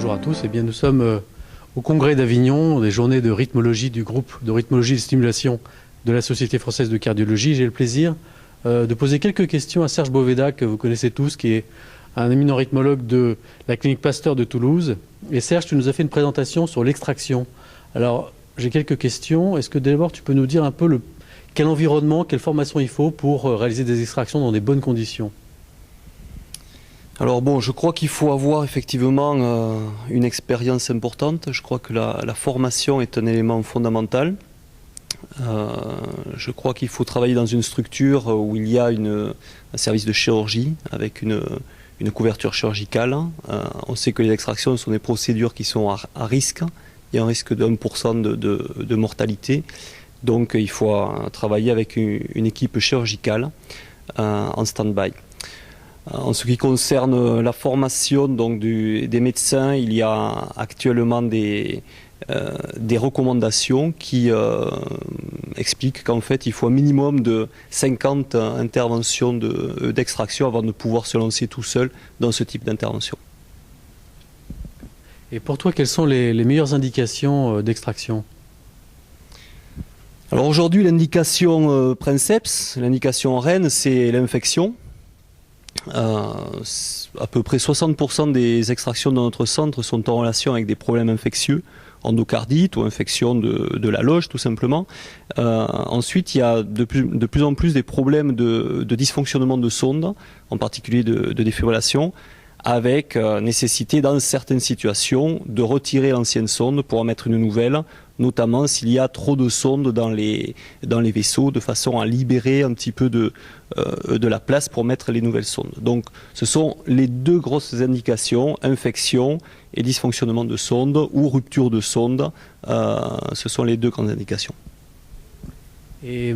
bonjour à tous. Eh bien, nous sommes au Congrès d'Avignon, des journées de rythmologie du groupe de rythmologie et de stimulation de la Société française de cardiologie. J'ai le plaisir de poser quelques questions à Serge Boveda, que vous connaissez tous, qui est un éminent rythmologue de la clinique Pasteur de Toulouse. Et Serge, tu nous as fait une présentation sur l'extraction. Alors, j'ai quelques questions. Est-ce que d'abord, tu peux nous dire un peu quel environnement, quelle formation il faut pour réaliser des extractions dans des bonnes conditions? Alors bon, je crois qu'il faut avoir effectivement une expérience importante. Je crois que la formation est un élément fondamental. Je crois qu'il faut travailler dans une structure où il y a un service de chirurgie avec une couverture chirurgicale. On sait que les extractions sont des procédures qui sont à risque. Il y a un risque de 1% de mortalité. Donc il faut travailler avec une équipe chirurgicale en stand-by. En ce qui concerne la formation donc, des médecins, il y a actuellement des recommandations qui expliquent qu'en fait il faut un minimum de 50 interventions d'extraction avant de pouvoir se lancer tout seul dans ce type d'intervention. Et pour toi, quelles sont les meilleures indications d'extraction? Alors aujourd'hui, l'indication princeps, l'indication reine, c'est l'infection. À peu près 60% des extractions dans notre centre sont en relation avec des problèmes infectieux, endocardite ou infection de la loge tout simplement. Ensuite, il y a de plus en plus des problèmes de dysfonctionnement de sonde, en particulier de défibrillation, avec nécessité dans certaines situations de retirer l'ancienne sonde pour en mettre une nouvelle, notamment s'il y a trop de sondes dans les vaisseaux, de façon à libérer un petit peu de la place pour mettre les nouvelles sondes. Donc ce sont les deux grosses indications, infection et dysfonctionnement de sonde ou rupture de sonde, ce sont les deux grandes indications. Et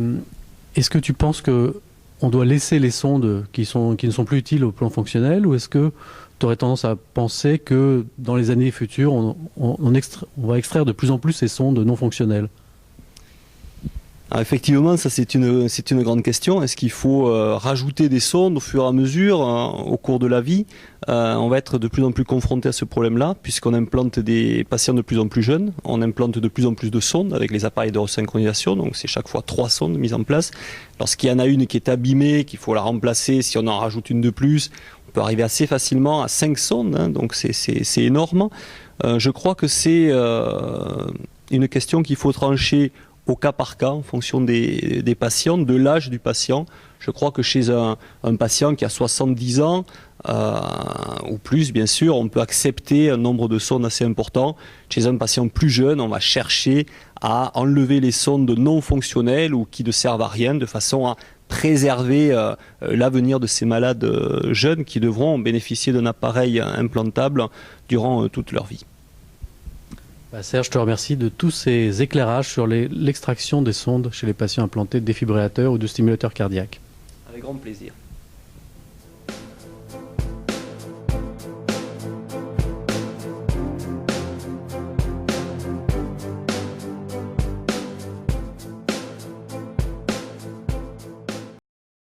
est-ce que tu penses qu'on doit laisser les sondes qui ne sont plus utiles au plan fonctionnel, ou est-ce que tu aurais tendance à penser que dans les années futures, on va extraire de plus en plus ces sondes non fonctionnelles? Alors effectivement, ça c'est une grande question. Est-ce qu'il faut rajouter des sondes au fur et à mesure au cours de la vie? On va être de plus en plus confronté à ce problème-là, puisqu'on implante des patients de plus en plus jeunes. On implante de plus en plus de sondes avec les appareils de resynchronisation. Donc c'est chaque fois 3 sondes mises en place. Lorsqu'il y en a une qui est abîmée, qu'il faut la remplacer, si on en rajoute une de plus, on peut arriver assez facilement à 5 sondes. Donc c'est énorme. Je crois que c'est une question qu'il faut trancher au cas par cas, en fonction des patients, de l'âge du patient. Je crois que chez un patient qui a 70 ans, ou plus bien sûr, on peut accepter un nombre de sondes assez important. Chez un patient plus jeune, on va chercher à enlever les sondes non fonctionnelles ou qui ne servent à rien, de façon à préserver l'avenir de ces malades jeunes qui devront bénéficier d'un appareil implantable durant toute leur vie. Serge, je te remercie de tous ces éclairages sur l'extraction des sondes chez les patients implantés de défibrillateurs ou de stimulateurs cardiaques. Avec grand plaisir.